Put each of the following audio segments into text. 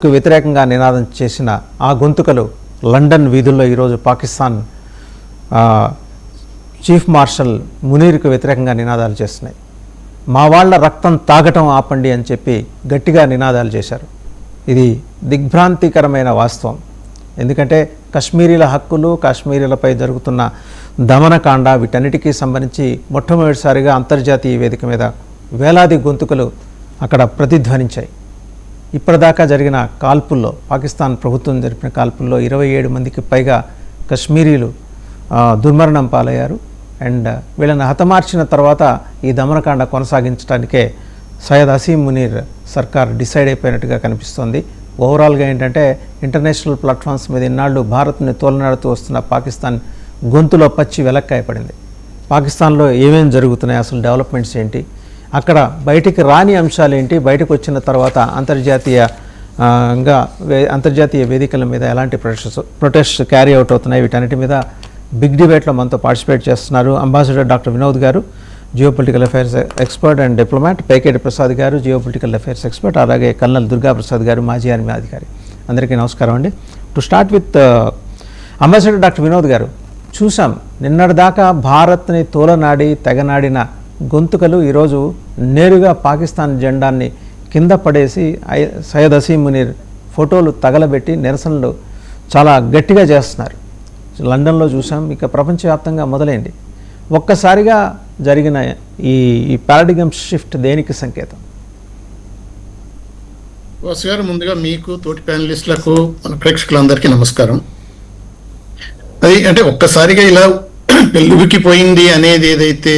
వ్యతిరేకంగా నినాదం చేసిన ఆ గొంతుకలు లండన్ వీధుల్లో ఈరోజు పాకిస్తాన్ చీఫ్ మార్షల్ మునీర్కు వ్యతిరేకంగా నినాదాలు చేస్తున్నాయి. మా వాళ్ళ రక్తం తాగటం ఆపండి అని చెప్పి గట్టిగా నినాదాలు చేశారు. ఇది దిగ్భ్రాంతికరమైన వాస్తవం. ఎందుకంటే కశ్మీరీల హక్కులు, కాశ్మీరీలపై జరుగుతున్న దమనకాండ, వీటన్నిటికీ సంబంధించి మొట్టమొదటిసారిగా అంతర్జాతీయ వేదిక మీద వేలాది గొంతుకలు అక్కడ ప్రతిధ్వనించాయి. ఇప్పటిదాకా జరిగిన కాల్పుల్లో, పాకిస్తాన్ ప్రభుత్వం జరిపిన కాల్పుల్లో 27 మందికి పైగా కశ్మీరీలు దుర్మరణం పాలయ్యారు. అండ్ వీళ్ళని హతమార్చిన తర్వాత ఈ దమనకాండ కొనసాగించడానికే సయ్యద్ హసీం మునీర్ సర్కార్ డిసైడ్ అయిపోయినట్టుగా కనిపిస్తోంది. ఓవరాల్గా ఏంటంటే ఇంటర్నేషనల్ ప్లాట్ఫామ్స్ మీద ఇన్నాళ్ళు భారత్ని తోలనాడుతూ వస్తున్న పాకిస్తాన్ గొంతులో పచ్చి వెలక్కాయ పడింది. పాకిస్తాన్లో ఏమేం జరుగుతున్నాయి, అసలు డెవలప్మెంట్స్ ఏంటి, అక్కడ బయటికి రాని అంశాలు ఏంటి, బయటకు వచ్చిన తర్వాత అంతర్జాతీయ వేదికల మీద ఎలాంటి ప్రొటెస్ట్ క్యారీ అవుట్ అవుతున్నాయి, వీటన్నిటి మీద బిగ్ డిబేట్లో మనతో పార్టిసిపేట్ చేస్తున్నారు అంబాసిడర్ డాక్టర్ వినోద్ గారు, geopolitical affairs expert and diplomat, Peketi Prasad గారు, జియోపొలిటికల్ అఫైర్స్ ఎక్స్పర్ట్, అలాగే కల్నల్ దుర్గా ప్రసాద్ గారు, మాజీ ఆర్మీ అధికారి. అందరికీ నమస్కారం అండి. To start with ambassador doctor Vinod గారు, చూసాం నిన్నటిదాకా భారత్ని తోలనాడి తెగనాడిన గొంతుకలు ఈరోజు నేరుగా పాకిస్తాన్ జెండాన్ని కింద పడేసి సయ్యద్ హసీం మునీర్ ఫోటోలు తగలబెట్టి నిరసనలు చాలా గట్టిగా చేస్తున్నారు. లండన్లో చూసాం, ఇక ప్రపంచవ్యాప్తంగా మొదలైంది. ఒక్కసారిగా జరిగిన ఈ పారాడిగమ్ షిఫ్ట్ దేనికి సంకేతం? వాసు గారు, ముందుగా మీకు, తోటి ప్యానలిస్టులకు, మన ప్రేక్షకులందరికీ నమస్కారం. అది అంటే ఒక్కసారిగా ఇలా పెళ్ళుబికిపోయింది అనేది ఏదైతే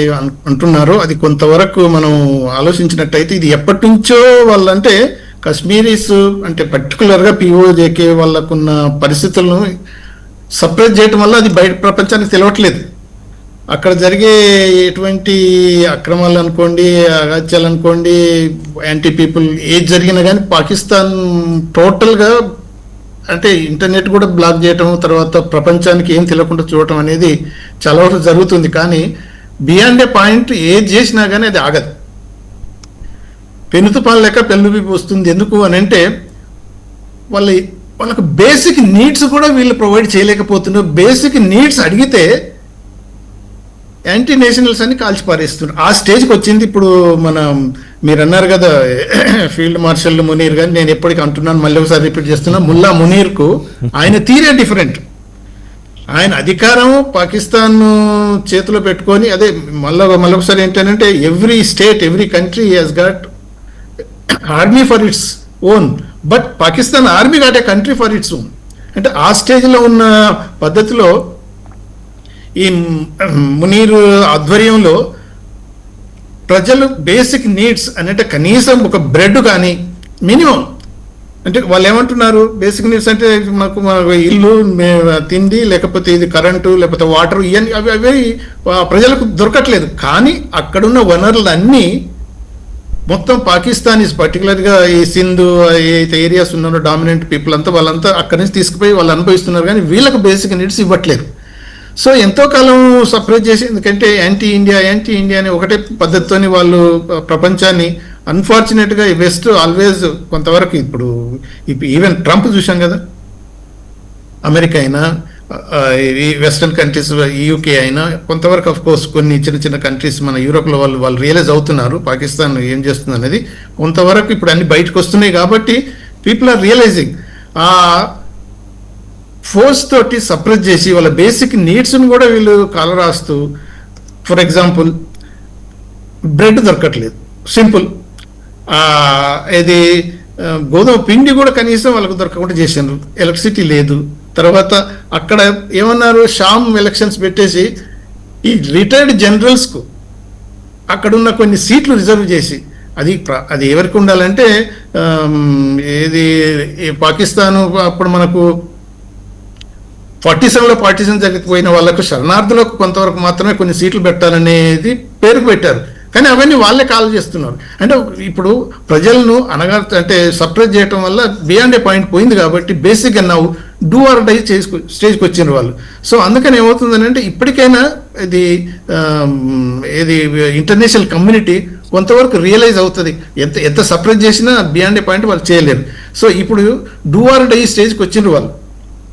అంటున్నారో అది కొంతవరకు మనం ఆలోచించినట్టయితే ఇది ఎప్పటి నుంచో వాళ్ళంటే కాశ్మీరీస్ అంటే పర్టికులర్గా పిఓజేకే వాళ్ళకున్న పరిస్థితులను సపరేట్ చేయటం వల్ల అది బయట ప్రపంచానికి తెలియట్లేదు. అక్కడ జరిగే ఎటువంటి అక్రమాలు అనుకోండి, అగాత్యాలు అనుకోండి, యాంటీ పీపుల్ ఏది జరిగినా కానీ పాకిస్తాన్ టోటల్గా అంటే ఇంటర్నెట్ కూడా బ్లాక్ చేయటం, తర్వాత ప్రపంచానికి ఏం తెలియకుండా చూడటం అనేది చాలా వరకు జరుగుతుంది. కానీ బియాండ్ ఏ పాయింట్ ఏది చేసినా కానీ అది ఆగదు. పెనుతుపాలు లెక్క పెళ్ళుబి వస్తుంది. ఎందుకు అని అంటే వాళ్ళకు బేసిక్ నీడ్స్ కూడా వీళ్ళు ప్రొవైడ్ చేయలేకపోతున్నారు. బేసిక్ నీడ్స్ అడిగితే యాంటీ నేషనల్స్ అని కాల్చి పారేస్తున్నారు. ఆ స్టేజ్కి వచ్చింది. ఇప్పుడు మీరు అన్నారు కదా ఫీల్డ్ మార్షల్ మునీర్ గాని, నేను ఎప్పటికీ అంటున్నాను, మళ్ళీ ఒకసారి రిపీట్ చేస్తున్నా, ముల్లా మునీర్కు ఆయన తీరే డిఫరెంట్. ఆయన అధికారం పాకిస్తాన్ చేతిలో పెట్టుకొని అదే మళ్ళొకసారి ఏంటంటే every state, every country has got army for its own, but Pakistan army got a country for its own. అంటే ఆ స్టేజ్లో ఉన్న పద్ధతిలో ఈ మునీర్ ఆధ్వర్యంలో ప్రజలు బేసిక్ నీడ్స్ అంటే కనీసం ఒక బ్రెడ్ కానీ మినిమం, అంటే వాళ్ళు ఏమంటున్నారు బేసిక్ నీడ్స్ అంటే మనకు ఇల్లు, తిండి, లేకపోతే ఇది కరెంటు, లేకపోతే వాటర్, ఇవన్నీ అవి ప్రజలకు దొరకట్లేదు. కానీ అక్కడున్న వనరులన్నీ మొత్తం పాకిస్తానీస్, పర్టికులర్గా ఈ సింధు ఏదైతే ఏరియాస్ ఉన్నారో డామినెంట్ పీపుల్ అంతా వాళ్ళంతా అక్కడి నుంచి తీసుకుపోయి వాళ్ళు అనుభవిస్తున్నారు. కానీ వీళ్ళకు బేసిక్ నీడ్స్ ఇవ్వట్లేదు. సో ఎంతో కాలం సపరేట్ చేసి, ఎందుకంటే యాంటీ ఇండియా అని ఒకటే పద్ధతితోని వాళ్ళు ప్రపంచాన్ని, అన్ఫార్చునేట్గా ఈ వెస్ట్ ఆల్వేస్ కొంతవరకు, ఇప్పుడు ఈవెన్ ట్రంప్ చూసాం కదా, అమెరికా అయినా, ఈ వెస్టర్న్ కంట్రీస్, యూకే అయినా, కొంతవరకు ఆఫ్ కోర్స్ కొన్ని చిన్న కంట్రీస్ మన యూరోప్లో వాళ్ళు రియలైజ్ అవుతున్నారు పాకిస్తాన్ ఏం చేస్తుంది అనేది. కొంతవరకు ఇప్పుడు అన్ని బయటకు వస్తున్నాయి కాబట్టి పీపుల్ ఆర్ రియలైజింగ్. ఆ ఫోర్స్ తోటి సప్రెస్ చేసి వాళ్ళ బేసిక్ నీడ్స్ని కూడా వీళ్ళు కాలరాస్తూ, ఫర్ ఎగ్జాంపుల్ బ్రెడ్ దొరకట్లేదు, సింపుల్. ఇది గోధుమ పిండి కూడా కనీసం వాళ్ళకు దొరకకుండా చేశారు. ఎలక్ట్రిసిటీ లేదు. తర్వాత అక్కడ ఏమన్నారు, షామ్ ఎలక్షన్స్ పెట్టేసి ఈ రిటైర్డ్ జనరల్స్కు అక్కడున్న కొన్ని సీట్లు రిజర్వ్ చేసి, అది ఎవరికి ఉండాలంటే ఏది పాకిస్తాను అప్పుడు మనకు 47లో పార్టీషన్ జరిగిపోయిన వాళ్ళకు, శరణార్థులకు కొంతవరకు మాత్రమే కొన్ని సీట్లు పెట్టాలనేది పేరుకు పెట్టారు. కానీ అవన్నీ వాళ్ళే కాల్ చేస్తున్నారు. అంటే ఇప్పుడు ప్రజలను అంటే సపరేట్ చేయడం వల్ల బియాండ్ ఏ పాయింట్ పోయింది కాబట్టి బేసిక్గా నవ్వు డూ ఆర్ డై స్టేజ్కి వచ్చిన వాళ్ళు. సో అందుకని ఏమవుతుందని అంటే ఇప్పటికైనా ఇది ఇంటర్నేషనల్ కమ్యూనిటీ కొంతవరకు రియలైజ్ అవుతుంది. ఎంత సపరేట్ చేసినా బియాండ్ ఏ పాయింట్ వాళ్ళు చేయలేరు. సో ఇప్పుడు డూ ఆర్ డై స్టేజ్కి వచ్చిండ్రు వాళ్ళు.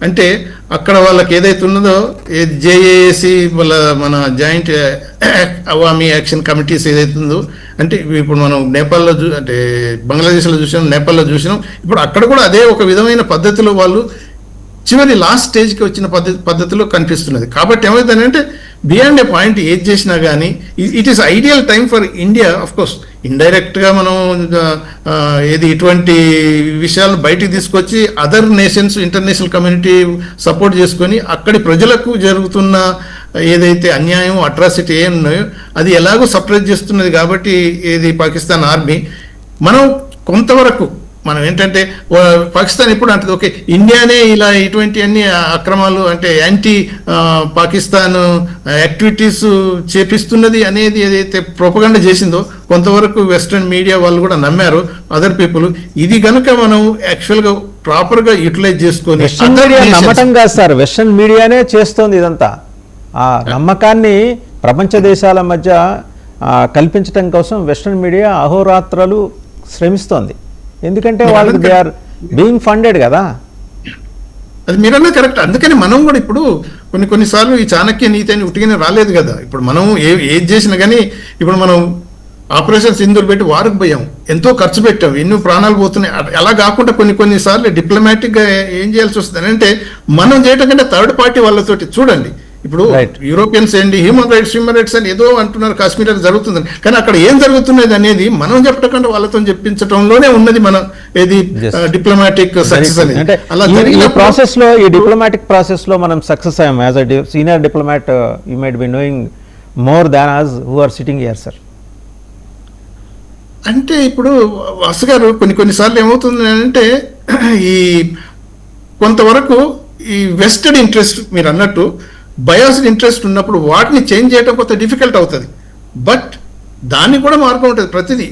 అంటే అక్కడ వాళ్ళకి ఏదైతే ఉన్నదో జేఏఏసి వాళ్ళ మన జాయింట్ అవామీ యాక్షన్ కమిటీస్ ఏదైతే ఉందో, అంటే ఇప్పుడు మనం నేపాల్లో అంటే బంగ్లాదేశ్లో చూసినాం, నేపాల్లో చూసినాం, ఇప్పుడు అక్కడ కూడా అదే ఒక విధమైన పద్ధతిలో వాళ్ళు చివరి లాస్ట్ స్టేజ్కి వచ్చిన పద్ధతిలో కనిపిస్తున్నది. కాబట్టి ఏమవుతుందంటే బియాండ్ ఏ పాయింట్ ఏది చేసినా కానీ it is ideal time for India. Of course ఇండైరెక్ట్గా మనం ఏది ఇటువంటి విషయాలు బయటికి తీసుకొచ్చి other nations, international community support చేసుకొని అక్కడి ప్రజలకు జరుగుతున్న ఏదైతే అన్యాయం, అట్రాసిటీ ఏం ఉన్నాయో అది ఎలాగో సప్రెస్ చేస్తున్నది. కాబట్టి ఏది పాకిస్తాన్ ఆర్మీ మనం కొంతవరకు మనం ఏంటంటే పాకిస్తాన్ ఎప్పుడు అంటది ఓకే ఇండియానే ఇలా ఇటువంటి అన్ని అక్రమాలు అంటే యాంటీ పాకిస్తాన్ యాక్టివిటీస్ చేపిస్తున్నది అనేది ఏదైతే ప్రొపగండా చేసిందో కొంతవరకు వెస్ట్రన్ మీడియా వాళ్ళు కూడా నమ్మారు, అదర్ పీపుల్. ఇది కనుక మనం యాక్చువల్గా ప్రాపర్గా యూటిలైజ్ చేసుకొని నమ్మటం కాదు సార్, వెస్ట్రన్ మీడియానే చేస్తోంది ఇదంతా. ఆ నమ్మకాన్ని ప్రపంచ దేశాల మధ్య కల్పించడం కోసం వెస్ట్రన్ మీడియా అహోరాత్రాలు శ్రమిస్తోంది. ఎందుకంటే వాళ్ళకి దే ఆర్ బీయింగ్ ఫండెడ్ కదా. అది మీరన్నా కరెక్ట్. అందుకని మనం కూడా ఇప్పుడు కొన్నిసార్లు ఈ చాణక్య నీతి అని ఉట్టిగానే రాలేదు కదా. ఇప్పుడు మనం ఏది చేసినా కానీ ఇప్పుడు మనం ఆపరేషన్ సింధూర్ పెట్టి వారికి పోయాం, ఎంతో ఖర్చు పెట్టాం, ఎన్నో ప్రాణాలు పోతున్నాయి. అలా కాకుండా కొన్నిసార్లు డిప్లొమాటిక్గా ఏం చేయాల్సి వస్తుంది అంటే మనం చేయటం కంటే థర్డ్ పార్టీ వాళ్ళతోటి చూడండి. ఇప్పుడు యూరోపియన్స్ ఏంటి హ్యూమన్ రైట్స్ అని ఏదో అంటున్నారు, కాశ్మీర్ జరుగుతుందని, కానీ అక్కడ ఏం జరుగుతున్నది అనేది మనం చెప్పకుండా వాళ్ళతో చెప్పించడంలోనే ఉన్నది మన ఏది డిప్లొమాటిక్ సక్సెస్ అనేది. అలా ప్రాసెస్ లో ఈ డిప్లొమాటిక్ ప్రాసెస్ లో మనం సక్సెస్ అయ్యాం. As a senior diplomat you might be knowing more than us who are sitting here sir. అంటే ఇప్పుడు వాసు గారు కొన్నిసార్లు ఏమవుతుంది అంటే ఈ కొంతవరకు ఈ వెస్టెడ్ ఇంట్రెస్ట్ మీరు అన్నట్టు బయాస్డ్ ఇంట్రెస్ట్ ఉన్నప్పుడు వాటిని చేంజ్ చేయడం కొంత డిఫికల్ట్ అవుతుంది. బట్ దానికి కూడా మార్గం ఉంటుంది. ప్రతిదీ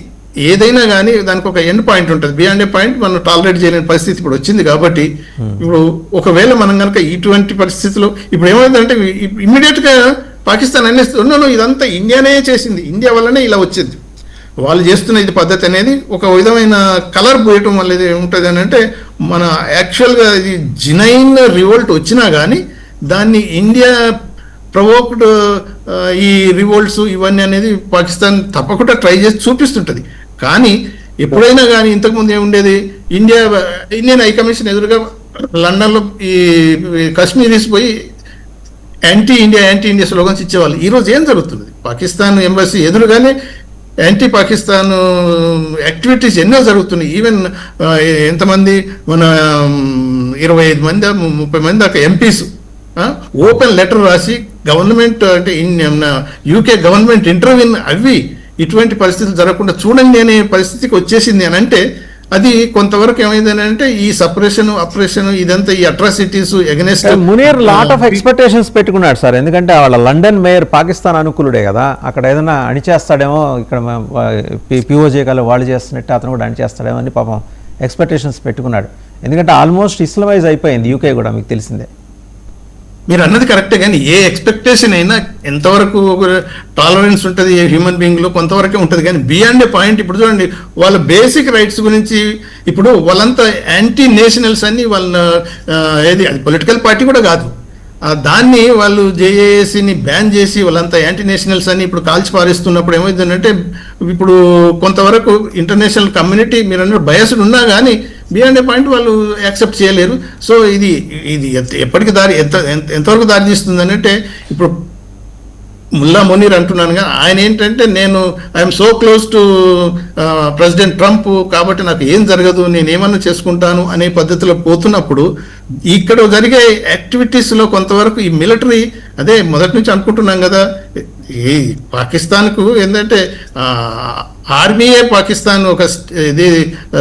ఏదైనా కానీ దానికి ఒక ఎండ్ పాయింట్ ఉంటుంది. బియాండ్ ఏ పాయింట్ మనం టాలరేట్ చేయలేని పరిస్థితి ఇప్పుడు వచ్చింది. కాబట్టి ఇప్పుడు ఒకవేళ మనం కనుక ఇటువంటి పరిస్థితిలో ఇప్పుడు ఏమైందంటే ఇమ్మీడియట్గా పాకిస్తాన్ అనేస్తున్నాను ఇదంతా ఇండియానే చేసింది, ఇండియా వల్లనే ఇలా వచ్చింది, వాళ్ళు చేస్తున్న ఇది పద్ధతి అనేది ఒక విధమైన కలర్ పోయటం వల్ల ఇది ఉంటుంది అని అంటే మన యాక్చువల్గా ఇది జినైన్ రివోల్ట్ వచ్చినా కానీ దాన్ని ఇండియా ప్రొవోక్డ్ ఈ రివోల్ట్స్ ఇవన్నీ అనేది పాకిస్తాన్ తప్పకుండా ట్రై చేసి చూపిస్తుంటుంది. కానీ ఎప్పుడైనా కానీ ఇంతకుముందు ఏముండేది ఇండియన్ హై కమిషన్ ఎదురుగా లండన్లో ఈ కాశ్మీరీస్ పోయి యాంటీ ఇండియా స్లోగన్స్ ఇచ్చేవాళ్ళు. ఈరోజు ఏం జరుగుతుంది? పాకిస్తాన్ ఎంబసీ ఎదురుగానే యాంటీ పాకిస్తాన్ యాక్టివిటీస్ ఎన్నో జరుగుతున్నాయి. ఈవెన్ ఎంతమంది మన 25 మంది 30 మంది దాకా ఎంపీస్ ఓపెన్ లెటర్ రాసి గవర్నమెంట్ అంటే యూకే గవర్నమెంట్ ఇంటర్వ్యూన్ అవి ఇటువంటి పరిస్థితులు జరగకుండా చూడండి అనే పరిస్థితికి వచ్చేసింది అని అంటే అది కొంతవరకు ఏమైందని అంటే ఈ ఆపరేషన్ ఇదంతా ఈ atrocities against Munir lot of expectations పెట్టుకున్నాడు సార్. ఎందుకంటే వాళ్ళ లండన్ మేయర్ పాకిస్తాన్ అనుకూలుడే కదా, అక్కడ ఏదైనా అణిచేస్తాడేమో, ఇక్కడ పిఓజే కాలు వాళ్ళు చేస్తున్నట్టు అతను కూడా అణిచేస్తాడేమో అని పాపం ఎక్స్పెక్టేషన్స్ పెట్టుకున్నాడు. ఎందుకంటే ఆల్మోస్ట్ ఇస్లమైజ్ అయిపోయింది యూకే కూడా, మీకు తెలిసిందే. మీరు అన్నది కరెక్టే, కానీ ఏ ఎక్స్పెక్టేషన్ అయినా ఎంతవరకు టాలరెన్స్ ఉంటుంది హ్యూమన్ బీయింగ్లో కొంతవరకే ఉంటుంది. కానీ బియాండ్ ఏ పాయింట్ ఇప్పుడు చూడండి వాళ్ళ బేసిక్ రైట్స్ గురించి ఇప్పుడు వాళ్ళంతా యాంటీ నేషనల్స్ అని వాళ్ళ ఏది అది పొలిటికల్ పార్టీ కూడా కాదు, దాన్ని వాళ్ళు జేఏఏసీని బ్యాన్ చేసి వాళ్ళంతా యాంటీ నేషనల్స్ అని ఇప్పుడు కాల్చి పారేస్తున్నప్పుడు ఏమైందంటే ఇప్పుడు కొంతవరకు ఇంటర్నేషనల్ కమ్యూనిటీ మీరు అన్న బయాస్డ్ ఉన్నా కానీ బియాండ్ ఏ పాయింట్ వాళ్ళు యాక్సెప్ట్ చేయలేరు. సో ఇది ఎప్పటికి ఎంతవరకు దారి తీస్తుంది అంటే ఇప్పుడు ముల్లా మునీర్ అంటున్నాను కానీ ఆయన ఏంటంటే నేను I'm so close to president Trump కాబట్టి నాకు ఏం జరగదు, నేను ఏమన్నా చేసుకుంటాను అనే పద్ధతిలో పోతున్నప్పుడు ఇక్కడ జరిగే యాక్టివిటీస్లో కొంతవరకు ఈ మిలిటరీ అదే మొదటి నుంచి అనుకుంటున్నాం కదా, ఈ పాకిస్తాన్కు ఏంటంటే ఆర్మీయే పాకిస్తాన్ ఒక ఇది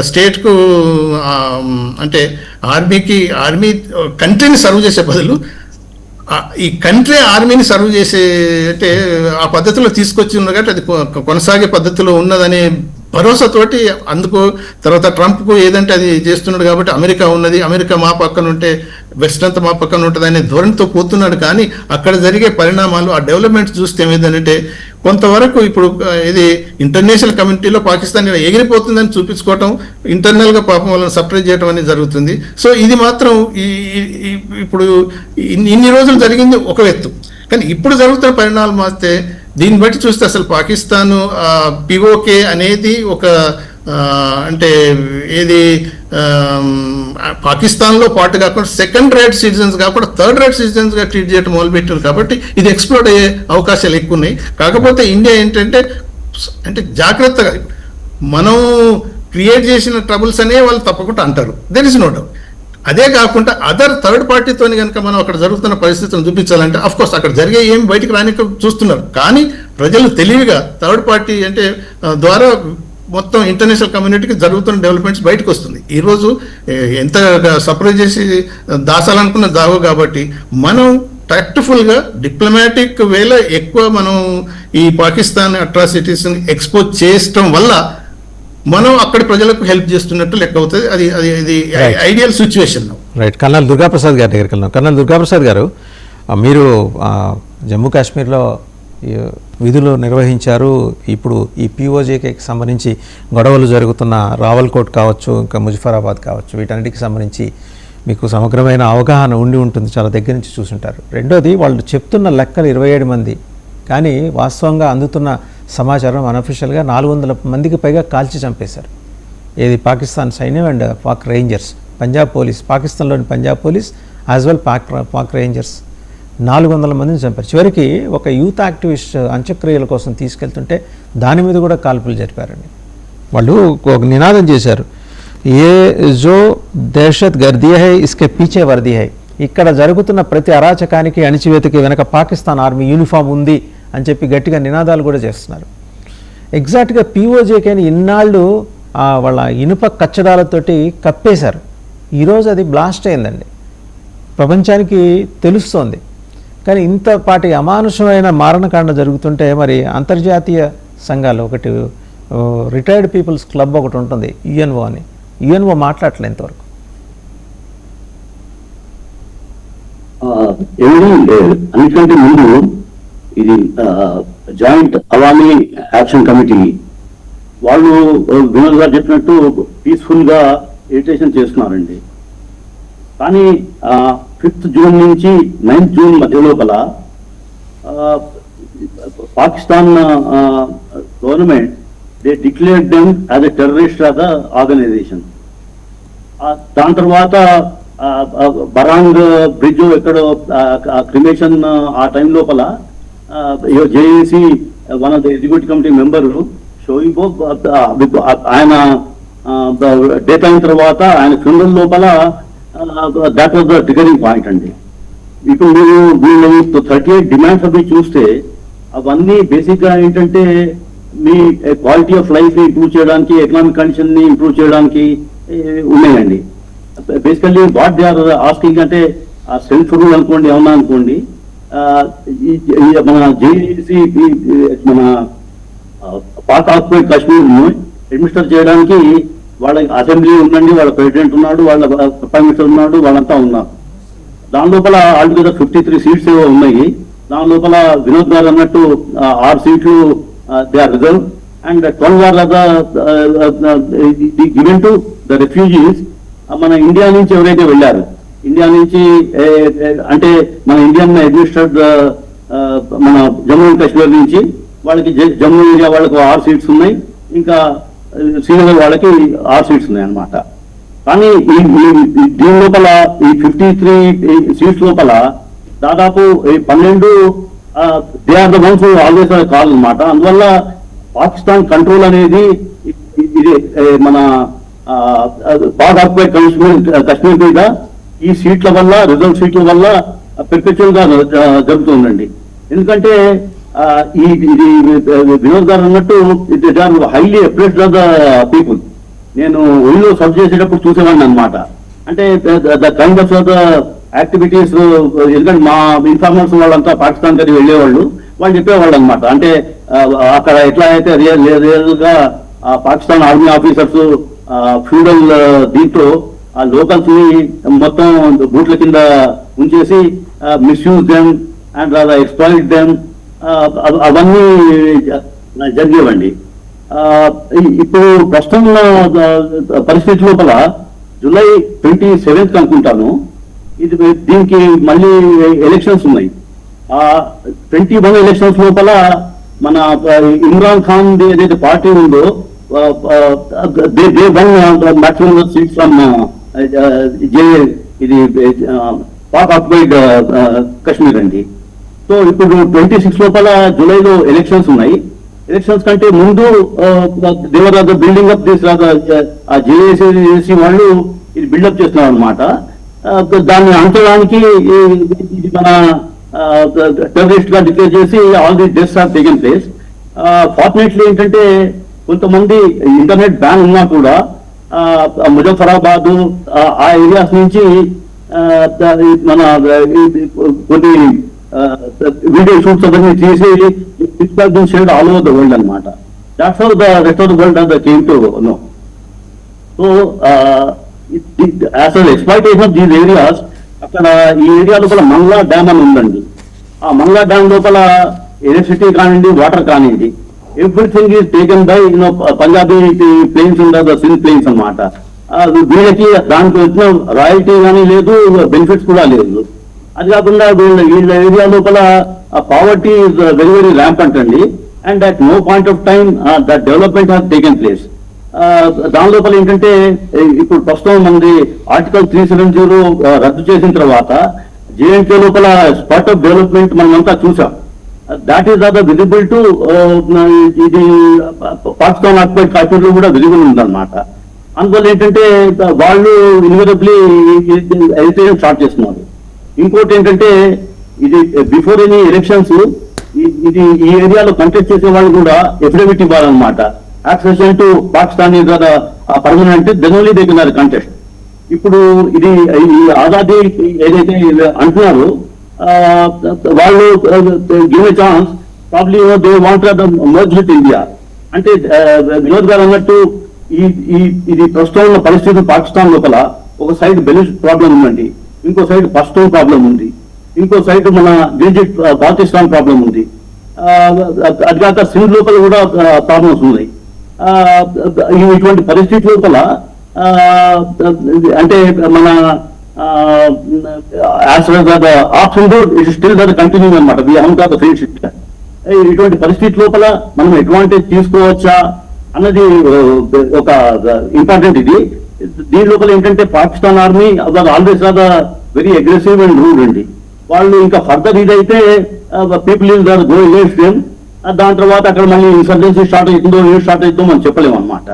స్టేట్కు అంటే ఆర్మీ కంట్రీని సర్వ్ చేసే బదులు ఈ కంట్రీ ఆర్మీని సర్వ్ చేసే అంటే ఆ పద్ధతిలో తీసుకొచ్చి ఉన్నది కాబట్టి అది కొనసాగే పద్ధతిలో ఉన్నదనే భరోసాతోటి అందుకు తర్వాత ట్రంప్కు ఏదంటే అది చేస్తున్నాడు కాబట్టి అమెరికా ఉన్నది, అమెరికా మా పక్కన ఉంటే వెస్ట్ అంతా మా పక్కన ఉంటుంది అనే ధోరణితో పోతున్నాడు. కానీ అక్కడ జరిగే పరిణామాలు ఆ డెవలప్మెంట్స్ చూస్తే ఏమైందంటే కొంతవరకు ఇప్పుడు ఇది ఇంటర్నేషనల్ కమ్యూనిటీలో పాకిస్తాన్ ఇలా ఎగిరిపోతుందని చూపించుకోవటం, ఇంటర్నల్గా పాపం వాళ్ళని సపరేట్ చేయడం అనేది జరుగుతుంది. సో ఇది మాత్రం ఇప్పుడు ఇన్ని రోజులు జరిగింది ఒక ఎత్తు, కానీ ఇప్పుడు జరుగుతున్న పరిణామాలు మాస్తే దీన్ని బట్టి చూస్తే అసలు పాకిస్తాన్ పిఓకే అనేది ఒక అంటే ఏది పాకిస్తాన్లో పాటు కాకుండా సెకండ్ రేట్ సిటిజన్స్ కాకుండా థర్డ్ రేట్ సిటిజన్స్గా ట్రీట్ చేయడం మొదలుపెట్టారు. కాబట్టి ఇది ఎక్స్ప్లోర్ అయ్యే అవకాశాలు ఎక్కువ ఉన్నాయి. కాకపోతే ఇండియా ఏంటంటే అంటే జాగ్రత్తగా మనం క్రియేట్ చేసిన ట్రబుల్స్ అనే వాళ్ళు తప్పకుండా అంటారు, దెర్ ఇస్ నో డౌట్. అదే కాకుండా అదర్ థర్డ్ పార్టీతో కనుక మనం అక్కడ జరుగుతున్న పరిస్థితులను చూపించాలంటే అఫ్ కోర్స్ అక్కడ జరిగే ఏం బయటికి రానిక చూస్తున్నారు. కానీ ప్రజలు తెలివిగా థర్డ్ పార్టీ అంటే ద్వారా మొత్తం ఇంటర్నేషనల్ కమ్యూనిటీకి జరుగుతున్న డెవలప్మెంట్స్ బయటకు వస్తుంది. ఈరోజు ఎంత సపరేట్ చేసి దాచాలనుకున్న దావో కాబట్టి మనం టాక్ట్ఫుల్గా డిప్లొమాటిక్ వేలో ఎక్కువ మనం ఈ పాకిస్తాన్ అట్రాసిటీస్ని ఎక్స్పోజ్ చేయడం వల్ల మనం అక్కడి ప్రజలకు హెల్ప్ చేస్తున్నట్టు లెక్క అవుతుంది. అది అది అది ideal situation. Right. Colonel Durgaprasad గారి దగ్గరికి వెళ్దాం. కర్నల్ దుర్గాప్రసాద్ గారు, మీరు జమ్మూ కాశ్మీర్లో విధులు నిర్వహించారు. ఇప్పుడు ఈ పిఓజేకి సంబంధించి గొడవలు జరుగుతున్న రావల్కోట్ కావచ్చు, ఇంకా ముజఫరాబాద్ కావచ్చు, వీటన్నిటికి సంబంధించి మీకు సమగ్రమైన అవగాహన ఉండి ఉంటుంది, చాలా దగ్గర నుంచి చూసుంటారు. రెండోది, వాళ్ళు చెప్తున్న లెక్కలు 27 మంది, కానీ వాస్తవంగా అందుతున్న సమాచారం అనఫిషియల్గా 400 మందికి పైగా కాల్చి చంపేశారు. ఏది పాకిస్తాన్ సైన్యం and Pak rangers, Punjab police, పాకిస్తాన్లోని Punjab police as well Pak rangers 400 మందిని చంపారు. చివరికి ఒక యూత్ యాక్టివిస్ట్ అంత్యక్రియల కోసం తీసుకెళ్తుంటే దాని మీద కూడా కాల్పులు జరిపారండి. వాళ్ళు ఒక నినాదం చేశారు, ఏ జో దహషత్ గర్దీ హై ఇస్కే పీచే వర్దీ హై. ఇక్కడ జరుగుతున్న ప్రతి అరాచకానికి అణిచివేతకి వెనక పాకిస్తాన్ ఆర్మీ యూనిఫామ్ ఉంది అని చెప్పి గట్టిగా నినాదాలు కూడా చేస్తున్నారు. ఎగ్జాక్ట్గా పిఓజేకేని ఇన్నాళ్ళు వాళ్ళ ఇనుప కచ్చడాలతోటి కప్పేశారు. ఈరోజు అది బ్లాస్ట్ అయిందండి, ప్రపంచానికి తెలుస్తోంది. కానీ ఇంతపాటి అమానుషమైన మారణకాండ జరుగుతుంటే మరి అంతర్జాతీయ సంఘాలు, ఒకటి రిటైర్డ్ పీపుల్స్ క్లబ్ ఒకటి ఉంటుంది యుఎన్ఓ అని, యుఎన్ఓ మాట్లాడలే ఇంతవరకు. అన్నిటికంటే ముందు ఇది జాయింట్ అవామీ యాక్షన్ కమిటీ వాళ్ళు వినోద్ గారు చెప్పినట్టు పీస్ఫుల్ గా ఎడిటేషన్ చేస్తున్నారండి. కానీ 5th జూన్ నుంచి 9th జూన్ మధ్య లోపల Pakistan government they declared them as a terrorist of the organization. దాని తర్వాత బరాంగ్ బ్రిడ్జ్ ఎక్కడో క్రిమేషన్ ఆ టైం లోపల JAC one of the executive committee member showing ఆయన డెత్ అయిన తర్వాత ఆయన ఫ్యూనరల్ లోపల that was the triggering point అండి. ఇప్పుడు మీరు 38 డిమాండ్స్ అవి చూస్తే అవన్నీ బేసిక్ గా ఏంటంటే మీ క్వాలిటీ ఆఫ్ లైఫ్ ని ఇంప్రూవ్ చేయడానికి, ఎకనామిక్ కండిషన్ ని ఇంప్రూవ్ చేయడానికి ఉన్నాయండి. Basically what they are asking అంటే సెల్ఫ్ రూల్ అనుకోండి, ఏమన్నా అనుకోండి, మన జేఏసీ మన పాక్ ఆక్యుపైడ్ కాశ్మీర్ అడ్మినిస్టర్ చేయడానికి వాళ్ళ అసెంబ్లీ ఉందండి, వాళ్ళ ప్రెసిడెంట్ ఉన్నాడు, వాళ్ళ ప్రైమ్ మినిస్టర్ ఉన్నాడు, వాళ్ళంతా ఉన్నారు. దాని లోపల ఆల్టుగెదర్ 53 సీట్స్ ఏవో ఉన్నాయి. దాని లోపల వినోద్ గారు అన్నట్టు 6 సీట్లు they are reserve and 12 are given to the refugees. మన ఇండియా నుంచి ఎవరైతే వెళ్ళారు, ఇండియా నుంచి అంటే మన ఇండియన్ అడ్మినిస్ట్రేట్ మన జమ్మూ అండ్ కాశ్మీర్ నుంచి వాళ్ళకి జమ్మూ ఏరియా వాళ్ళకు 6 సీట్స్ ఉన్నాయి, ఇంకా శ్రీనగర్ వాళ్ళకి 6 సీట్స్ ఉన్నాయి అన్నమాట. కానీ దీని లోపల ఈ 53 సీట్స్ లోపల దాదాపు 12 they are the ones always call అనమాట. అందువల్ల పాకిస్తాన్ కంట్రోల్ అనేది ఇది మన పాక్ ఆక్యుపైడ్ కాశ్మీర్ మీద ఈ సీట్ల వల్ల, రిజర్వ్ సీట్ల వల్ల పెర్పెచువల్ గా జరుగుతుందండి. ఎందుకంటే ఇది వినోద్ గారు అన్నట్టు it or highly oppressed of the people. నేను ఒళ్ళో సర్వ్ చేసేటప్పుడు చూసేవాడిని అనమాట. అంటే the kind of the activities, ఎందుకంటే మా ఇన్ఫార్మర్స్ వాళ్ళంతా పాకిస్తాన్ దగ్గర వెళ్ళేవాళ్ళు, వాళ్ళు చెప్పేవాళ్ళు అనమాట. అంటే అక్కడ ఎట్లా అయితే రియల్ గా పాకిస్తాన్ ఆర్మీ ఆఫీసర్స్ ఫ్యూడల్ దీంట్లో ఆ లోకల్స్ ని మొత్తం బూట్ల కింద ఉంచేసి misuse them and exploit them, అవన్నీ జరిగేవండి. ఇప్పుడు ప్రస్తుతం పరిస్థితి లోపల జూలై 27th అనుకుంటాను, ఇది దీనికి మళ్ళీ ఎలక్షన్స్ ఉన్నాయి. 21 ఎలక్షన్స్ లోపల మన ఇమ్రాన్ ఖాన్ ఏదైతే పార్టీ ఉందో మాక్సిమం సీట్స్ ఫ్రమ్ ఇది పాక్ ఆక్యుపైడ్ కశ్మీర్ అండి. సో ఇప్పుడు 26 లోపల జూలైలో ఎలక్షన్స్ ఉన్నాయి. ఎలక్షన్స్ కంటే ముందు దేవర్ బిల్డింగ్ అప్ దిస్ జేఏసీ వాళ్ళు ఇది బిల్డప్ చేస్తున్నారు అనమాట. దాన్ని అంటడానికి ఇది మన టెర్రరిస్ట్ గా డిక్లేర్ చేసి all the deaths have taken place. Fortunately ఏంటంటే కొంతమంది ఇంటర్నెట్ బ్యాన్ ఉన్నా కూడా ముజఫరాబాద్ ఆ ఏరియాస్ నుంచి మన కొన్ని వీడియో షూట్స్ అవన్నీ తీసి shared all over the world అనమాట. That's how the rest of the world the came to know. So as exploitation of these areas, అక్కడ ఈ ఏరియా లోపల మంగ్లా డ్యామ్ అని ఉందండి. ఆ మంగ్లా డ్యామ్ లోపల ఎలక్ట్రిసిటీ కానివ్వండి, వాటర్ కానివ్వండి, everything is taken by Punjabi plains ఉండదు, సింధ్ ప్లేన్స్ అనమాట. వీళ్ళకి దానికి వచ్చిన రాయల్టీ కానీ లేదు, బెనిఫిట్స్ కూడా లేదు. అది కాకుండా వీళ్ళ ఏరియా లోపల poverty is very very rampant అండి. And at no point of time that development has taken place. దాని లోపల ఏంటంటే ఇప్పుడు ప్రస్తుతం మనది ఆర్టికల్ 370 రద్దు చేసిన తర్వాత జేఎండ్కే లోపల స్పాట్ ఆఫ్ డెవలప్మెంట్ మనమంతా చూసాం. That is are visible to ఇది పాకిస్తాన్ ఆక్యుపైడ్ కాశ్మీర్ లో కూడా విజిబుల్ ఉందన్నమాట. అందువల్ల ఏంటంటే వాళ్ళు ఇన్వెరబ్లీ ఎజిటేషన్ స్టార్ట్ చేస్తున్నారు. ఇంకోటి ఏంటంటే ఇది బిఫోర్ ఎనీ ఎలక్షన్స్ ఇది ఈ ఏరియాలో కంటెస్ట్ చేసే వాళ్ళు కూడా ఎఫిడవిట్ ఇవ్వాలన్నమాట. Accession to Pakistan is permanent, then only they can contest. ఇప్పుడు ఇది ఈ ఆజాదీ ఏదైతే అంటున్నారో వాళ్ళు give a chance, probably they want merge with India. అంటే వినోద్ గారు అన్నట్టు ఇది ప్రస్తుతం ఉన్న పరిస్థితి పాకిస్తాన్ లోపల ఒక సైడ్ బెలిస్ ప్రాబ్లం ఉందండి, ఇంకో సైడ్ పష్తూన్ ప్రాబ్లం ఉంది, ఇంకో సైడ్ మన గిల్జిట్ పాకిస్తాన్ ప్రాబ్లం ఉంది. అది కాక సింధ్ లోపల కూడా ప్రాబ్లమ్స్ ఉన్నాయి. ఇటువంటి పరిస్థితి లోపల అంటే మన ఆప్షన్ ఇట్ స్టిల్ కంటిన్యూ అనమాట. ఇటువంటి పరిస్థితి లోపల మనం అడ్వాంటేజ్ తీసుకోవచ్చా అన్నది ఒక ఇంపార్టెంట్. ఇది దీని లోపల ఏంటంటే Pakistan army always very aggressive and rude అండి. వాళ్ళు ఇంకా ఫర్దర్ ఇదైతే people is go against them. దాని తర్వాత అక్కడ మళ్ళీ ఇన్సర్జెన్సీ స్టార్ట్ అవుతుందో ఏం స్టార్ట్ అవుతుందో మనం చెప్పలేము అనమాట.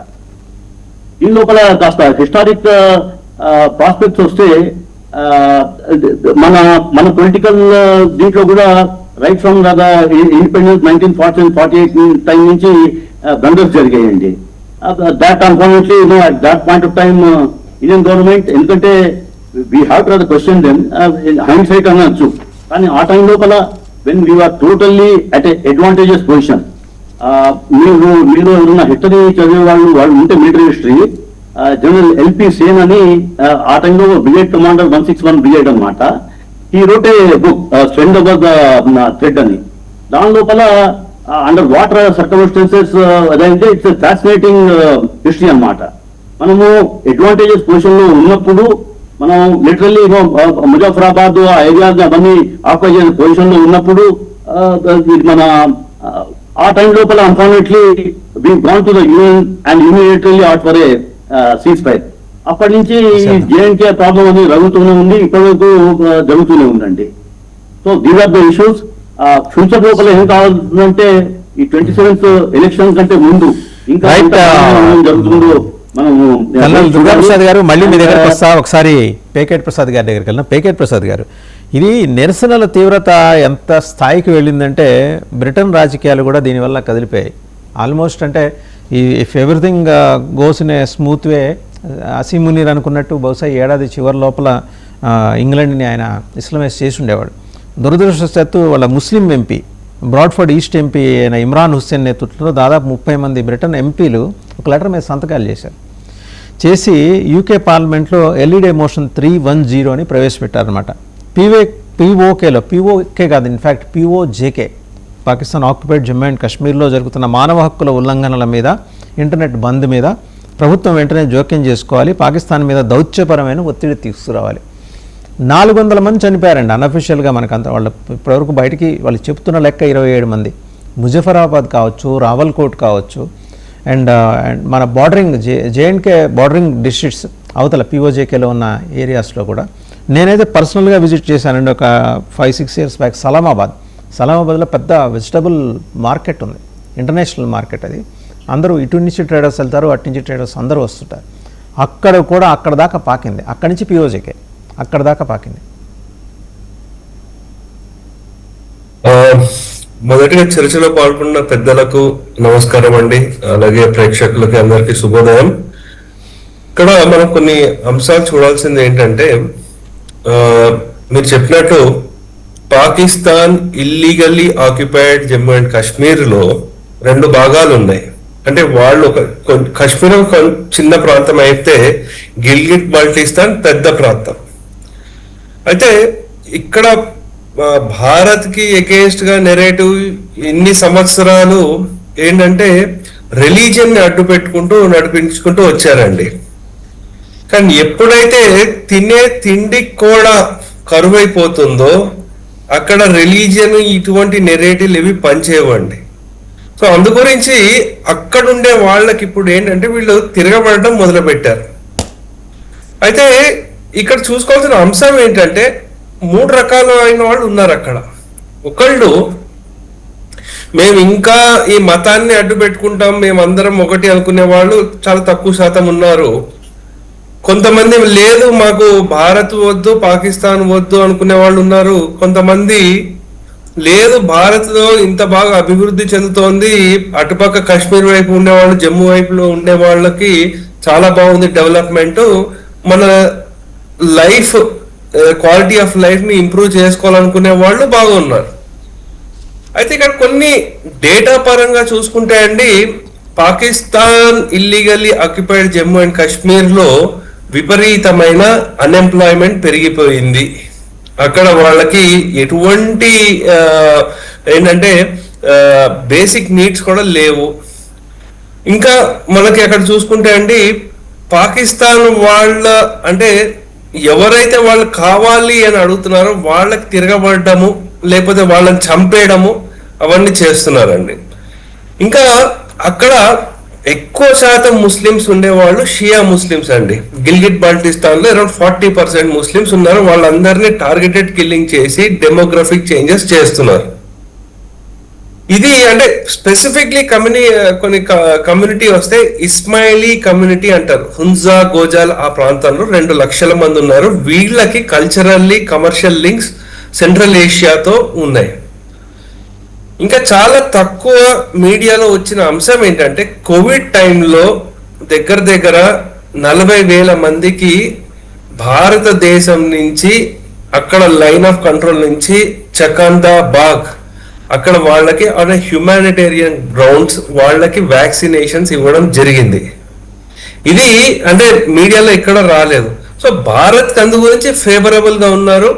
దీని లోపల కాస్త హిస్టారిక్ ప్రాస్పెక్ట్స్ వస్తే మన పొలిటికల్ దీంట్లో కూడా రైట్ ఫ్రమ్ ఇండిపెండెన్స్ 1948 టైం నుంచి బ్లండర్స్ జరిగాయండి. That unfortunately at that point of time Indian government, ఎందుకంటే we have to question them, hindsight అనొచ్చు, కానీ ఆ టైం లోపల when we're totally at advantages position. మీరు ఎవరున్న హిస్టరీ చదివే వాళ్ళు ఉంటే military history, general LP Sen అని ఆ టైంలో బ్రిగేడ్ కమాండర్ 161 బ్రిగేడ్ అనమాట. ఈ wrote a book strand over the thread అని. దాని లోపల అండర్ వాటర్ సర్కమ్స్టాన్సెస్ అదైతే ఇట్స్ ఫ్యాసినేటింగ్ హిస్టరీ అనమాట. మనము అడ్వాంటేజెస్ పొజిషన్ లో ఉన్నప్పుడు మనం లిటరల్లీ ముజఫరాబాద్ ఆ ఏరియాస్ అవన్నీ ఆక్యుపై చేసే పొజిషన్ లో ఉన్నప్పుడు మన ఆ టైం లోపల unfortunately we gone to the UN and immediately at for a ceasefire. అప్పటి నుంచి జేఎన్కే ప్రాబ్లం అనేది రగుతూనే ఉంది, ఇప్పటి వరకు జరుగుతూనే ఉందండి. So these are the issues. Future లోపల ఏం కావాలంటే ఈ 27th ఎలక్షన్ కంటే ముందు ఇంకా జరుగుతుందో మనము. దుర్గాప్రసాద్ గారు మళ్ళీ మీ దగ్గరకు వస్తా, ఒకసారి పేకేట్ ప్రసాద్ గారి దగ్గరికి వెళ్ళిన. పేకేట్ ప్రసాద్ గారు, ఇది నిరసనల తీవ్రత ఎంత స్థాయికి వెళ్ళిందంటే బ్రిటన్ రాజకీయాలు కూడా దీనివల్ల కదిలిపోయాయి ఆల్మోస్ట్. అంటే if everything goes in a smooth way, Asim Munir అనుకున్నట్టు బహుశా ఏడాది చివరి లోపల ఇంగ్లాండ్ని ఆయన ఇస్లామైజ్ చేసి ఉండేవాడు. దురదృష్టవశాత్తు వాళ్ళ ముస్లిం ఎంపీ బ్రాడ్ఫోర్డ్ ఈస్ట్ ఎంపీ అయిన ఇమ్రాన్ హుస్సేన్ నేతృత్వంలో దాదాపు 30 మంది బ్రిటన్ ఎంపీలు ఒక లెటర్ మీద సంతకాలు చేశారు. చేసి యూకే పార్లమెంట్లో ఎల్ఈడే మోషన్ 310 అని ప్రవేశపెట్టారనమాట. పీఓకే కాదు, in fact POJK, Pakistan occupied Jammu and కాశ్మీర్లో జరుగుతున్న మానవ హక్కుల ఉల్లంఘనల మీద, ఇంటర్నెట్ బంద్ మీద ప్రభుత్వం వెంటనే జోక్యం చేసుకోవాలి, పాకిస్తాన్ మీద దౌత్యపరమైన ఒత్తిడి తీసుకురావాలి. 400 మంది చనిపోయారండి అన్అఫీషియల్గా. మనకంత వాళ్ళ ఇప్పటివరకు బయటికి వాళ్ళు చెప్తున్న లెక్క 27 మంది. ముజఫరాబాద్ కావచ్చు, రావల్కోట్ కావచ్చు, అండ్ మన బార్డరింగ్ జేఎండ్కే బార్డరింగ్ డిస్ట్రిక్ట్స్ అవతల పీఓజేకేలో ఉన్న ఏరియాస్లో కూడా నేనైతే పర్సనల్గా విజిట్ చేశానండి ఒక 5-6 ఇయర్స్ బ్యాక్. సలామాబాద్లో పెద్ద వెజిటబుల్ మార్కెట్ ఉంది, ఇంటర్నేషనల్ మార్కెట్ అది. అందరూ ఇటు నుంచి ట్రేడర్స్ వెళ్తారు, అటు నుంచి ట్రేడర్స్ అందరూ వస్తుంటారు. అక్కడ కూడా అక్కడ దాకా పాకింది, అక్కడి నుంచి పీఓజేకే అక్కడ దాకా పాకింది. మొదటిగా చర్చలో పాల్గొన్న పెద్దలకు నమస్కారం అండి, అలాగే ప్రేక్షకులకి అందరికీ శుభోదయం. ఇక్కడ మనం కొన్ని అంశాలు చూడాల్సింది ఏంటంటే, మీరు చెప్పినట్టు Pakistan illegally occupied Jammu and Kashmir లో 2 భాగాలు ఉన్నాయి. అంటే వాళ్ళు కాశ్మీర్ ఒక చిన్న ప్రాంతం అయితే గిల్గిట్ బాల్టిస్తాన్ పెద్ద ప్రాంతం. అయితే ఇక్కడ భారత్ కి అగేన్స్ట్ గా నెరేటివ్ ఇన్ని సంవత్సరాలు ఏంటంటే రిలీజియన్ ని అడ్డు పెట్టుకుంటూ నడిపించుకుంటూ వచ్చారండి. కానీ ఎప్పుడైతే తినే తిండికి కూడా కరువైపోతుందో అక్కడ రిలీజియన్ ఇటువంటి నెరేటివ్లు ఇవి పనిచేయవండి. సో అందు గురించి అక్కడుండే వాళ్ళకి ఇప్పుడు ఏంటంటే వీళ్ళు తిరగబడడం మొదలు పెట్టారు. అయితే ఇక్కడ చూసుకోవాల్సిన అంశం ఏంటంటే 3 రకాలైన వాళ్ళు ఉన్నారు అక్కడ. ఒకళ్ళు మేము ఇంకా ఈ మతాన్ని అడ్డు పెట్టుకుంటాం, మేమందరం ఒకటి అనుకునే వాళ్ళు చాలా తక్కువ శాతం ఉన్నారు. కొంతమంది లేదు మాకు భారత్ వద్దు పాకిస్తాన్ వద్దు అనుకునే వాళ్ళు ఉన్నారు. కొంతమంది లేదు భారత్ లో ఇంత బాగా అభివృద్ధి చెందుతోంది, అటుపక్క కాశ్మీర్ వైపు ఉండేవాళ్ళు జమ్మూ వైపులో ఉండే వాళ్ళకి చాలా బాగుంది డెవలప్మెంట్, మన లైఫ్ క్వాలిటీ ఆఫ్ లైఫ్ ని ఇంప్రూవ్ చేసుకోవాలనుకునే వాళ్ళు బాగున్నారు. అయితే ఇక్కడ కొన్ని డేటా పరంగా చూసుకుంటే అండి, Pakistan illegally occupied Jammu and Kashmir లో విపరీతమైన అన్ఎంప్లాయ్మెంట్ పెరిగిపోయింది. అక్కడ వాళ్ళకి ఎటువంటి ఏంటంటే బేసిక్ నీడ్స్ కూడా లేవు. ఇంకా మనకి అక్కడ చూసుకుంటే అండి, పాకిస్తాన్ వాళ్ళ అంటే ఎవరైతే వాళ్ళు కావాలి అని అడుగుతున్నారో వాళ్ళకి తిరగబడము లేకపోతే వాళ్ళని చంపేయడము అవన్నీ చేస్తున్నారండి. ఇంకా అక్కడ ఎక్కువ శాతం ముస్లిమ్స్ ఉండేవాళ్ళు షియా ముస్లిమ్స్ అండి. గిల్గిట్ బాల్టిస్తాన్ లో అరౌండ్ 40% ముస్లిమ్స్ ఉన్నారు. వాళ్ళందరినీ టార్గెటెడ్ కిల్లింగ్ చేసి డెమోగ్రఫిక్ చేంజెస్ చేస్తున్నారు. ఇది అంటే స్పెసిఫిక్లీ కొన్ని కమ్యూనిటీ వస్తే ఇస్మాయిలీ కమ్యూనిటీ అంటారు. హుంజా గోజాల్ ఆ ప్రాంతంలో 2 లక్షల మంది ఉన్నారు. వీళ్ళకి కల్చరల్లీ కమర్షియల్ లింక్స్ సెంట్రల్ ఏషియాతో ఉన్నాయి. ఇంకా చాలా తక్కువ మీడియాలో వచ్చిన అంశం ఏంటంటే, కోవిడ్ టైంలో దగ్గర 40,000 మందికి భారతదేశం నుంచి అక్కడ లైన్ ఆఫ్ కంట్రోల్ నుంచి చకందా బాగ్ అక్కడ వాళ్ళకి హ్యూమానిటేరియన్ గ్రౌండ్స్ వాళ్ళకి వ్యాక్సినేషన్స్ ఇవ్వడం జరిగింది. ఇది అంటే మీడియాలో ఎక్కడ రాలేదు. సో భారత్ అందు గురించి ఫేవరబుల్ గా ఉన్నారు.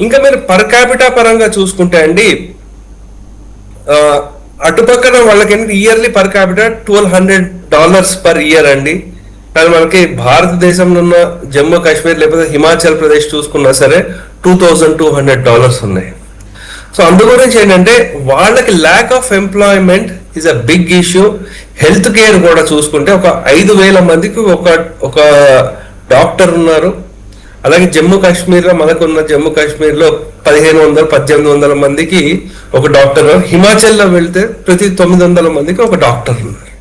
ఇంకా మీరు పర్ క్యాపిటా పరంగా చూసుకుంటే అండి, అటుపక్కన వాళ్ళకి yearly per capital $1,200 per year అండి. కానీ మనకి భారతదేశంలో ఉన్న జమ్మూ కాశ్మీర్ లేకపోతే హిమాచల్ ప్రదేశ్ చూసుకున్నా సరే $2,200 ఉన్నాయి. సో అందు గురించి ఏంటంటే వాళ్ళకి lack of employment is a big issue. Health care కూడా చూసుకుంటే ఒక 5,000 మందికి ఒక డాక్టర్ ఉన్నారు. అలాగే జమ్మూ కాశ్మీర్ లో మనకున్న జమ్మూ కాశ్మీర్ లో 1,500-1,800 మందికి ఒక డాక్టర్. హిమాచల్లో వెళ్తే ప్రతి 900 మందికి ఒక డాక్టర్ ఉన్నారు.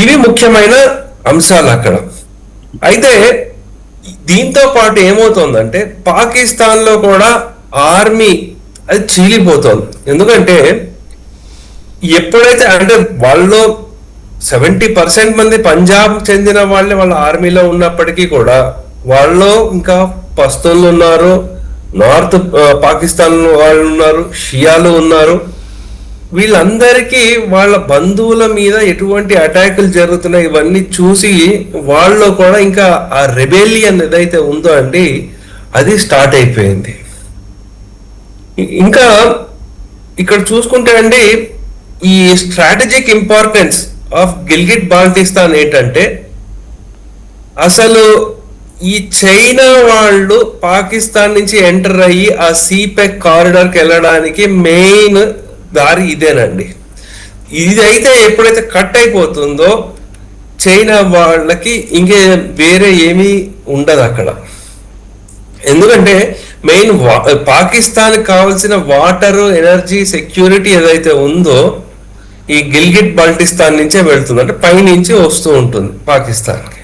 ఇవి ముఖ్యమైన అంశాలు అక్కడ. అయితే దీంతో పాటు ఏమవుతోందంటే పాకిస్తాన్ లో కూడా ఆర్మీ అది చీలిపోతోంది. ఎందుకంటే ఎప్పుడైతే అంటే వాళ్ళు 70% మంది పంజాబ్ చెందిన వాళ్ళే వాళ్ళ ఆర్మీలో ఉన్నప్పటికీ కూడా వాళ్ళు ఇంకా పస్తులు ఉన్నారు, నార్త్ పాకిస్తాన్ వాళ్ళు ఉన్నారు, షియాలు ఉన్నారు. వీళ్ళందరికీ వాళ్ళ బంధువుల మీద ఎటువంటి అటాకులు జరుగుతున్నాయి ఇవన్నీ చూసి వాళ్ళు కూడా ఇంకా ఆ రెబెలియన్ ఏదైతే ఉందో అండి అది స్టార్ట్ అయిపోయింది. ఇంకా ఇక్కడ చూసుకుంటే అండి ఈ strategic importance of Gilgit Baltistan ఏంటంటే, అసలు ఈ చైనా వాళ్ళు పాకిస్తాన్ నుంచి ఎంటర్ అయ్యి ఆ సీపెక్ కారిడార్కి వెళ్ళడానికి మెయిన్ దారి ఇదేనండి. ఇదైతే ఎప్పుడైతే కట్ అయిపోతుందో చైనా వాళ్ళకి ఇంకే వేరే ఏమీ ఉండదు అక్కడ. ఎందుకంటే మెయిన్ పాకిస్తాన్ కావాల్సిన వాటర్, ఎనర్జీ, సెక్యూరిటీ ఏదైతే ఉందో ఈ గిల్గిట్ బాల్టిస్తాన్ నుంచే వెళ్తుంది, అంటే పైనుంచి వస్తూ ఉంటుంది పాకిస్తాన్కి.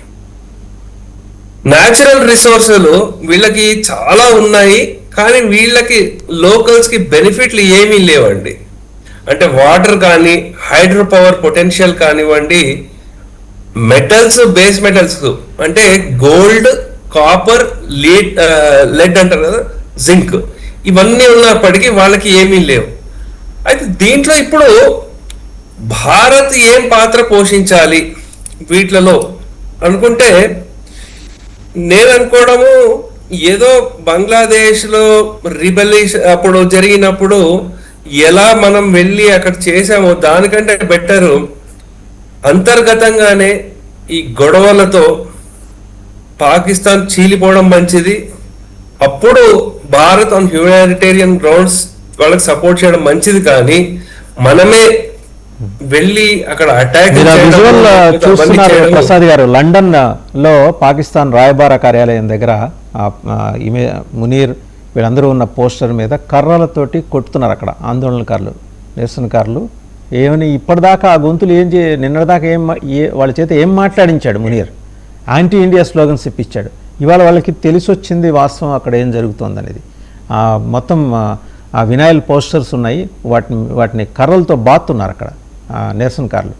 న్యాచురల్ రిసోర్సులు వీళ్ళకి చాలా ఉన్నాయి, కానీ వీళ్ళకి లోకల్స్ కి బెనిఫిట్లు ఏమీ లేవండి. అంటే వాటర్ కానీ, హైడ్రో పవర్ పొటెన్షియల్ కానివ్వండి, మెటల్స్, బేస్ మెటల్స్ అంటే గోల్డ్, కాపర్, లెడ్ అంటారు కదా, జింక్, ఇవన్నీ ఉన్నప్పటికీ వాళ్ళకి ఏమీ లేవు. అయితే దీంట్లో ఇప్పుడు భారత్ ఏం పాత్ర పోషించాలి వీటిలలో అనుకుంటే, నేను అనుకోవడము ఏదో బంగ్లాదేశ్ లో రిబెలిషన్ అప్పుడు జరిగినప్పుడు ఎలా మనం వెళ్ళి అక్కడ చేసామో దానికంటే బెటరు అంతర్గతంగానే ఈ గొడవలతో పాకిస్తాన్ చీలిపోవడం మంచిది. అప్పుడు భారత్ ఆన్ హ్యూమానిటేరియన్ గ్రౌండ్స్ వాళ్ళకి సపోర్ట్ చేయడం మంచిది, కానీ మనమే వెళ్ళి అక్కడ అటాక్ చూస్తున్నారు. ప్రసాద్ గారు, లండన్ లో పాకిస్తాన్ రాయబార కార్యాలయం దగ్గర మునీర్ వీళ్ళందరూ ఉన్న పోస్టర్ మీద కర్రలతోటి కొట్టుతున్నారు అక్కడ ఆందోళనకారులు, నిరసనకారులు. ఏమని ఇప్పటిదాకా ఆ గొంతులు నిన్నటిదాకా వాళ్ళ చేత ఏం మాట్లాడించాడు మునీర్? యాంటీ ఇండియా స్లోగన్స్ ఇప్పించాడు. ఇవాళ వాళ్ళకి తెలిసి వచ్చింది వాస్తవం అక్కడ ఏం జరుగుతుంది అనేది. మొత్తం ఆ వినాయిల్ పోస్టర్స్ ఉన్నాయి, వాటిని కర్రలతో బాతున్నారు అక్కడ నిరసనకారులు.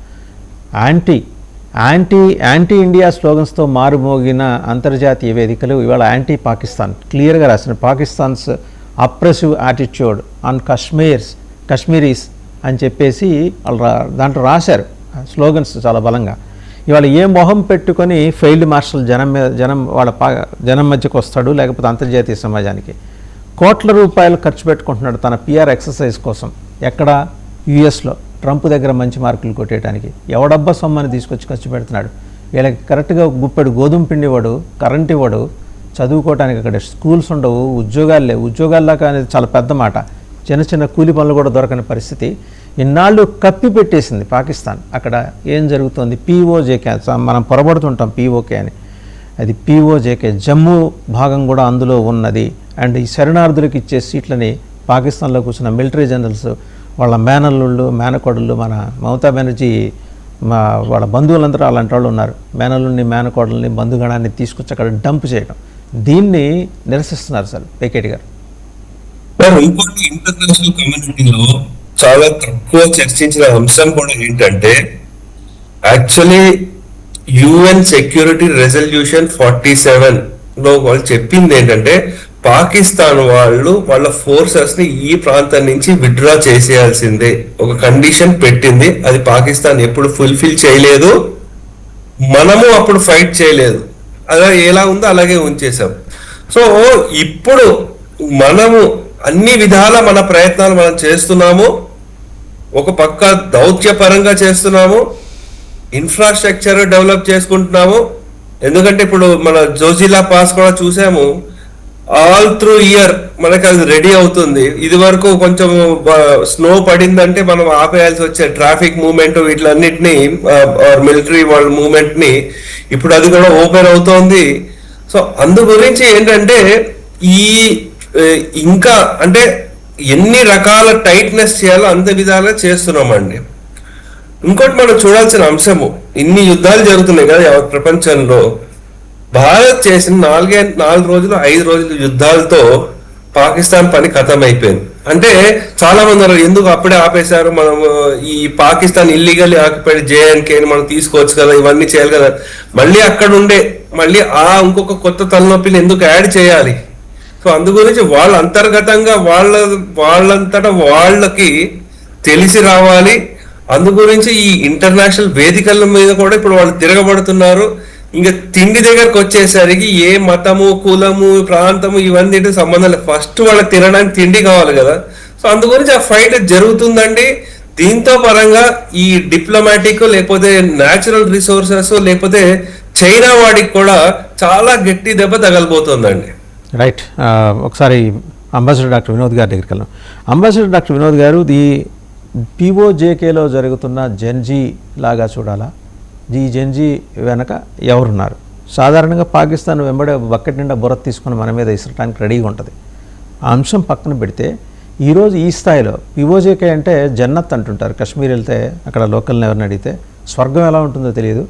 యాంటీ ఇండియా స్లోగన్స్తో మారుమోగిన అంతర్జాతీయ వేదికలు ఇవాళ యాంటీ పాకిస్తాన్ క్లియర్గా రాసిన, Pakistan's oppressive attitude on Kashmiris అని చెప్పేసి వాళ్ళు దాంట్లో రాశారు స్లోగన్స్ చాలా బలంగా. ఇవాళ ఏ మొహం పెట్టుకొని ఫెయిల్డ్ మార్షల్ జనం మధ్యకు వస్తాడు, లేకపోతే అంతర్జాతీయ సమాజానికి కోట్ల రూపాయలు ఖర్చు పెట్టుకుంటున్నాడు తన పిఆర్ ఎక్సర్సైజ్ కోసం. ఎక్కడ? యుఎస్లో ట్రంప్ దగ్గర మంచి మార్కులు కొట్టేయడానికి ఎవడబ్బా సొమ్మని తీసుకొచ్చి ఖర్చు పెడుతున్నాడు. వీళ్ళకి కరెక్ట్గా గుప్పెడు గోధుమ పిండి ఇవ్వడు, కరెంట్ ఇవ్వడు, చదువుకోవడానికి అక్కడ స్కూల్స్ ఉండవు, ఉద్యోగాలు లేవు. ఉద్యోగాల్లాగా అనేది చాలా పెద్ద మాట. చిన్న చిన్న కూలి పనులు కూడా దొరకని పరిస్థితి. ఇన్నాళ్ళు కప్పి పెట్టేసింది పాకిస్తాన్. అక్కడ ఏం జరుగుతుంది? పీఓజేకే, మనం పొరబడుతుంటాం పీఓకే అని, అది పీఓజేకే, జమ్మూ భాగం కూడా అందులో ఉన్నది. అండ్ ఈ శరణార్థులకు ఇచ్చే సీట్లని పాకిస్తాన్లో కూర్చున్న మిలిటరీ జనరల్స్ వాళ్ళ మేనల్లుళ్ళు, మేనకోడళ్ళు, మన మమతా బెనర్జీ వాళ్ళ బంధువులందరూ అలాంటి వాళ్ళు ఉన్నారు. మేనల్లుని, మేనకోడల్ని, బంధుగణాన్ని తీసుకొచ్చి అక్కడ డంప్ చేయడం, దీన్ని నిరసిస్తున్నారు సార్ పేకేటి గారు. ఇంకోటి ఇంటర్నేషనల్ కమ్యూనిటీలో చాలా తక్కువ చర్చించిన అంశం కూడా ఏంటంటే, యాక్చువల్లీ యుఎన్ సెక్యూరిటీ రెజల్యూషన్ 47 లో వాళ్ళు చెప్పింది ఏంటంటే, పాకిస్తాన్ వాళ్ళు వాళ్ళ ఫోర్సెస్ ని ఈ ప్రాంతం నుంచి విత్డ్రా చేసేయాల్సిందే ఒక కండిషన్ పెట్టింది. అది పాకిస్తాన్ ఎప్పుడు ఫుల్ఫిల్ చేయలేదు, మనము అప్పుడు ఫైట్ చేయలేదు, అలా ఎలా ఉందో అలాగే ఉంచేసాం. సో ఇప్పుడు మనము అన్ని విధాల మన ప్రయత్నాలు మనం చేస్తున్నాము. ఒక పక్క దౌత్యపరంగా చేస్తున్నాము, ఇన్ఫ్రాస్ట్రక్చర్ డెవలప్ చేసుకుంటున్నాము. ఎందుకంటే ఇప్పుడు మన జోజిలా పాస్ కూడా చూసాము, ఆల్ త్రూ ఇయర్ మనకి అది రెడీ అవుతుంది. ఇది వరకు కొంచెం స్నో పడిందంటే మనం ఆపేయాల్సి వచ్చే ట్రాఫిక్ మూవ్మెంట్ వీటిలన్నిటిని, మిలిటరీ వాళ్ళ మూవ్మెంట్ ని, ఇప్పుడు అది కూడా ఓపెన్ అవుతోంది. సో అందు గురించి ఏంటంటే ఈ ఇంకా అంటే ఎన్ని రకాల టైట్నెస్ చేయాలో అంత విధాలుగా చేస్తున్నామండి. ఇంకోటి మనం చూడాల్సిన అంశము, ఇన్ని యుద్ధాలు జరుగుతున్నాయి కదా ప్రపంచంలో, భారత్ చేసిన 4 రోజులు 5 రోజుల యుద్ధాలతో పాకిస్తాన్ పని ఖతం అయిపోయింది. అంటే చాలా మంది అన్నారు ఎందుకు అప్పుడే ఆపేశారు, మనం ఈ పాకిస్తాన్ ఇల్లీగల్లీ ఆక్యుపైడ్ జేఎన్కే మనం తీసుకోవచ్చు కదా, ఇవన్నీ చేయాలి కదా, మళ్ళీ అక్కడ ఉండే మళ్ళీ ఇంకొక కొత్త తలనొప్పిని ఎందుకు యాడ్ చేయాలి? సో అందు గురించి వాళ్ళ అంతర్గతంగా వాళ్ళంతటా వాళ్ళకి తెలిసి రావాలి. అందు గురించి ఈ ఇంటర్నేషనల్ వేదికల మీద కూడా ఇప్పుడు వాళ్ళు తిరగబడుతున్నారు. ఇంకా తిండి దగ్గరకు వచ్చేసరికి ఏ మతము, కులము, ప్రాంతము ఇవన్నీ సంబంధం లేదు. ఫస్ట్ వాళ్ళకి తినడానికి తిండి కావాలి కదా. సో అందు గురించి ఆ ఫైట్ జరుగుతుందండి. దీంతో పరంగా ఈ డిప్లొమాటిక్ లేకపోతే న్యాచురల్ రిసోర్సెస్ లేకపోతే చైనా వాడికి కూడా చాలా గట్టి దెబ్బ తగలబోతుందండి. రైట్. ఒకసారి అంబాసిడర్ డాక్టర్ వినోద్ గారి దగ్గరికి వెళ్దాం. అంబాసిడర్ డాక్టర్ వినోద్ గారు, ఈ POJKలో జరుగుతున్న జెన్జీ లాగా చూడాలా? ఈ జెన్జీ వెనక ఎవరున్నారు? సాధారణంగా పాకిస్తాన్ వెంబడే బకెట్ నిండా బుర్ర తీసుకుని మన మీద ఇసరటానికి రెడీగా ఉంటుంది. ఆ అంశం పక్కన పెడితే ఈరోజు ఈ స్థాయిలో POJK అంటే జన్నత్ అంటుంటారు. కాశ్మీర్ వెళ్తే అక్కడ లోకల్ని ఎవరిని అడిగితే స్వర్గం ఎలా ఉంటుందో తెలియదు.